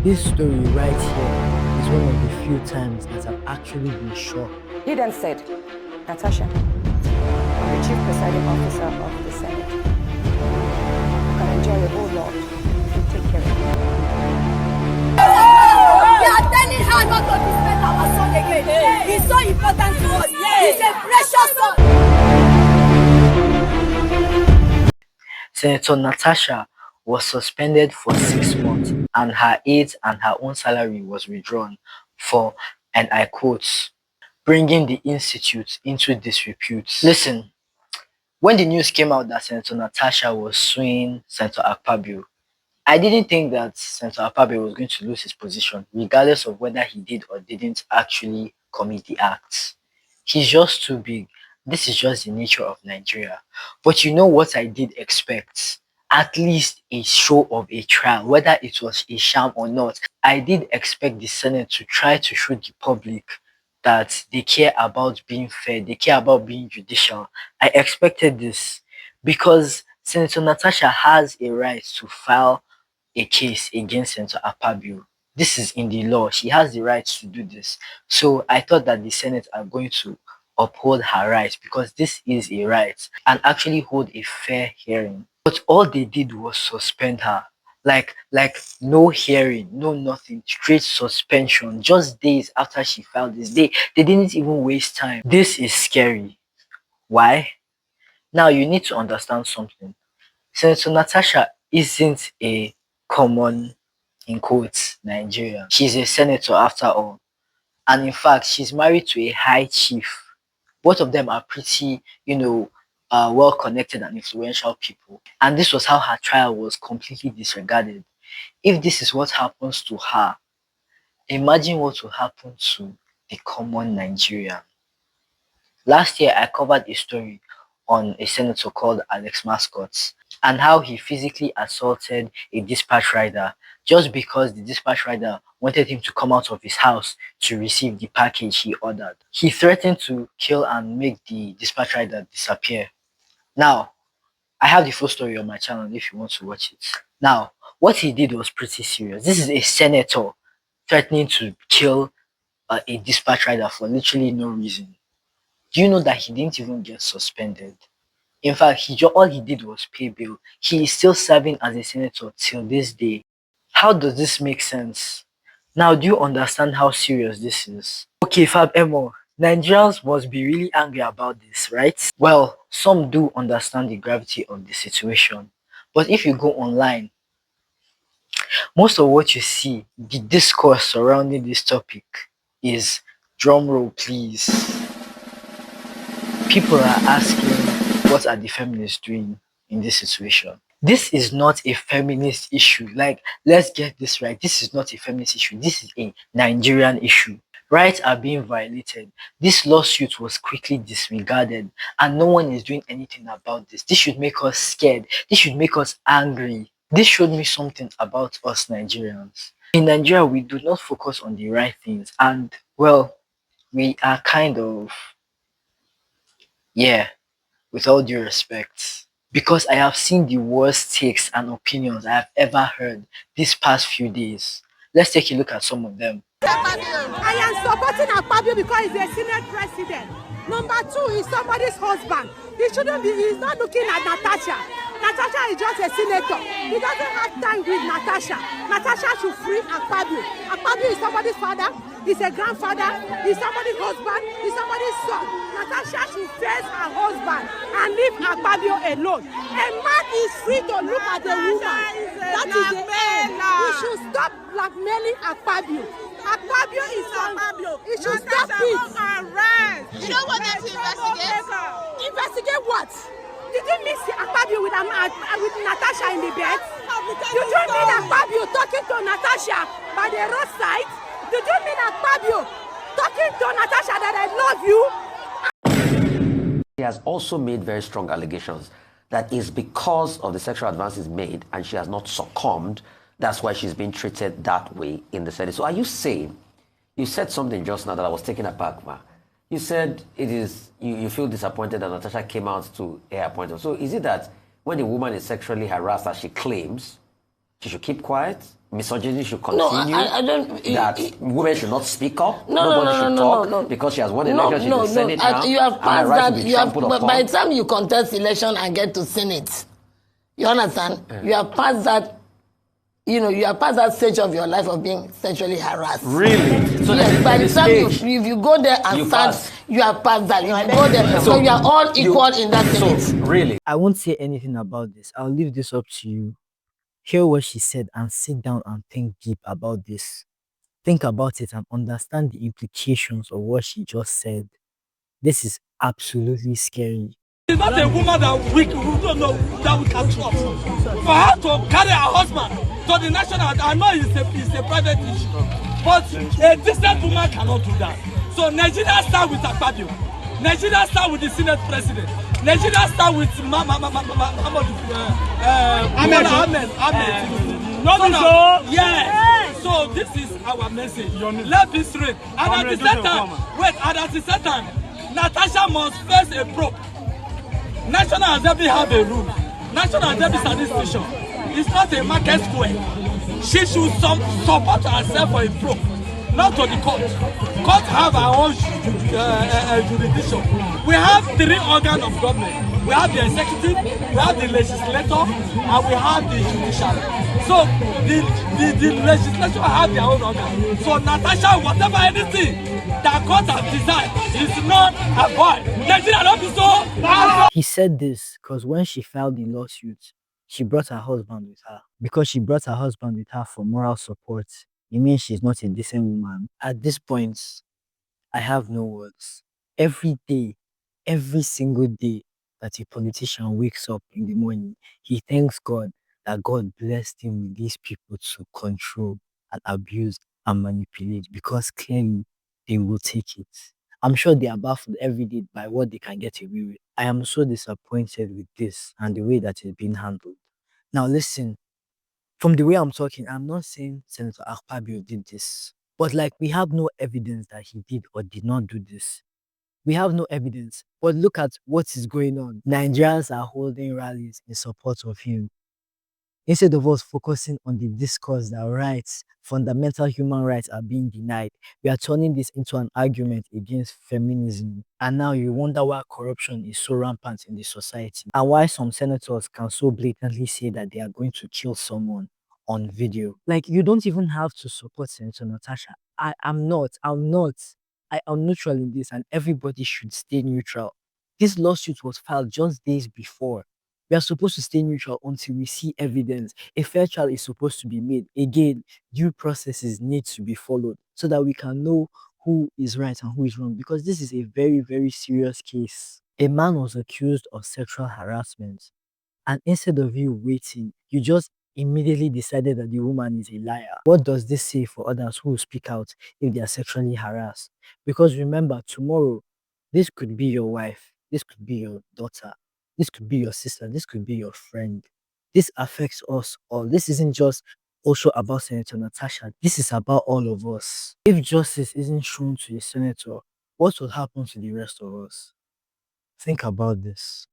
This story right here is one of the few times that I've actually been shocked. He then said, Natasha, I'm the chief presiding officer of the Senate. You can enjoy a whole lot if you take care of it. We are telling her not to disrespect our son again. He's so important to us. He's a precious son. Senator Natasha was suspended for 6 months and her aides and her own salary was withdrawn for, and I quote, bringing the institute into disrepute. Listen, when the news came out that Senator Natasha was suing Senator Akpabio, I didn't think that Senator Akpabio was going to lose his position, regardless of whether he did or didn't actually commit the acts. He's just too big. This is just the nature of Nigeria. But you know what I did expect? At least a show of a trial, whether it was a sham or not. I did expect the Senate to try to show the public that they care about being fair, they care about being judicial. I expected this because Senator Natasha has a right to file a case against Senator Akpabio. This is in the law. She has the right to do this. So I thought that the Senate are going to uphold her rights because this is a right and actually hold a fair hearing. But all they did was suspend her. Like no hearing, no nothing, straight suspension, just days after she filed this. They didn't even waste time. This is scary. Why? Now you need to understand something. Senator Natasha isn't a common, in quotes, Nigerian. She's a senator after all. And in fact, she's married to a high chief. Both of them are pretty, well connected and influential people. And this was how her trial was completely disregarded. If this is what happens to her, imagine what will happen to the common Nigerian. Last year, I covered a story on a senator called Alex Mascot and how he physically assaulted a dispatch rider just because the dispatch rider wanted him to come out of his house to receive the package he ordered. He threatened to kill and make the dispatch rider disappear. Now, I have the full story on my channel if you want to watch it. Now, what he did was pretty serious. This is a senator threatening to kill a dispatch rider for literally no reason. Do you know that he didn't even get suspended? In fact, all he did was pay bail. He is still serving as a senator till this day. How does this make sense? Now, do you understand how serious this is? Okay, Fab Emo, Nigerians must be really angry about this, right? Well, some do understand the gravity of the situation. But if you go online, most of what you see, the discourse surrounding this topic is, drumroll please, people are asking, what are the feminists doing in this situation? This is not a feminist issue. Like, let's get this right. This is not a feminist issue. This is a Nigerian issue. Rights are being violated. This lawsuit was quickly disregarded and no one is doing anything about this. This should make us scared. This should make us angry. This showed me something about us Nigerians. In Nigeria, we do not focus on the right things and, well, we are kind of, yeah, with all due respect, because I have seen the worst takes and opinions I have ever heard these past few days. Let's take a look at some of them. I am supporting Akpabio because he's a Senate president. Number two, he's somebody's husband. He's not looking at Natasha. Natasha is just a senator. He doesn't have time with Natasha. Natasha should free Akpabio. Akpabio is somebody's father. He's a grandfather. He's somebody's husband. He's somebody's son. Natasha should face her husband and leave Akpabio alone. A man is free to look at a woman. That is the end. He should stop blackmailing Akpabio. Akpabio is Akpabio. He should stop it. You don't want them to investigate? Investigate what? Did you mix Akpabio with Natasha in the bed? Did you mean Akpabio talking to Natasha by the roadside? Did you mean Akpabio talking to Natasha that I love you? He has also made very strong allegations that is because of the sexual advances made and she has not succumbed. That's why she's being treated that way in the Senate. So are you saying, you said something just now that I was taken aback, ma. You said you feel disappointed that Natasha came out to air appointment. So is it that when a woman is sexually harassed, as she claims, she should keep quiet? Misogyny should No, continue? I don't. That women should not speak up? No, Nobody should talk no. because she has won election, she's the Senate now, You have and her passed rights that. will be You have, trampled but upon. by the time you contest election and get to Senate, you understand? You have passed that. You know, you have passed that stage of your life of being sexually harassed. Really? So yes, by the time if you go there and start, you have passed that. You go there, so you are all equal in that Senate. So, really? I won't say anything about this. I'll leave this up to you. Hear what she said and sit down and think deep about this. Think about it and understand the implications of what she just said. This is absolutely scary. She's not a woman that we don't know that we can trust. For her to carry her husband to the national, I know it's a private issue, but a decent woman cannot do that. So Nigeria start with Akpabio. Nigeria start with the Senate president. Nigeria start with Ahmed. Yeah. So this is our message. Let's be straight. And at the same time, Natasha must face a probe. National Assembly have a rule. National Assembly statistician. It's not a market square. She should support herself for a probe, not to the court. Court have our own jurisdiction. We have 3 organs of government. We have the executive, we have the legislature, and we have the judiciary. So the legislature have their own organ. So Natasha, whatever anything that court has decided is not avoid. Nigeria don't be so. He said this because when she filed the lawsuit, she brought her husband with her. Because she brought her husband with her for moral support, it means she's not a decent woman. At this point, I have no words. Every day, every single day that a politician wakes up in the morning, he thanks God that God blessed him with these people to control and abuse and manipulate, because clearly they will take it. I'm sure they are baffled every day by what they can get away with. I am so disappointed with this and the way that it's been handled. Now listen, from the way I'm talking, I'm not saying Senator Akpabio did this, but like we have no evidence that he did or did not do this. We have no evidence, but look at what is going on. Nigerians are holding rallies in support of him. Instead of us focusing on the discourse that rights, fundamental human rights are being denied, we are turning this into an argument against feminism. And now you wonder why corruption is so rampant in the society and why some senators can so blatantly say that they are going to kill someone on video. Like, you don't even have to support Senator Natasha. I'm not. I am neutral in this, and everybody should stay neutral. This lawsuit was filed just days before. We are supposed to stay neutral until we see evidence. A fair trial is supposed to be made. Again, due processes need to be followed so that we can know who is right and who is wrong, because this is a very, very serious case. A man was accused of sexual harassment, and instead of you waiting, you just immediately decided that the woman is a liar. What does this say for others who will speak out if they are sexually harassed? Because remember, tomorrow, this could be your wife, this could be your daughter, this could be your sister, this could be your friend. This affects us all. This isn't just also about Senator Natasha. This is about all of us. If justice isn't shown to a senator, what will happen to the rest of us? Think about this.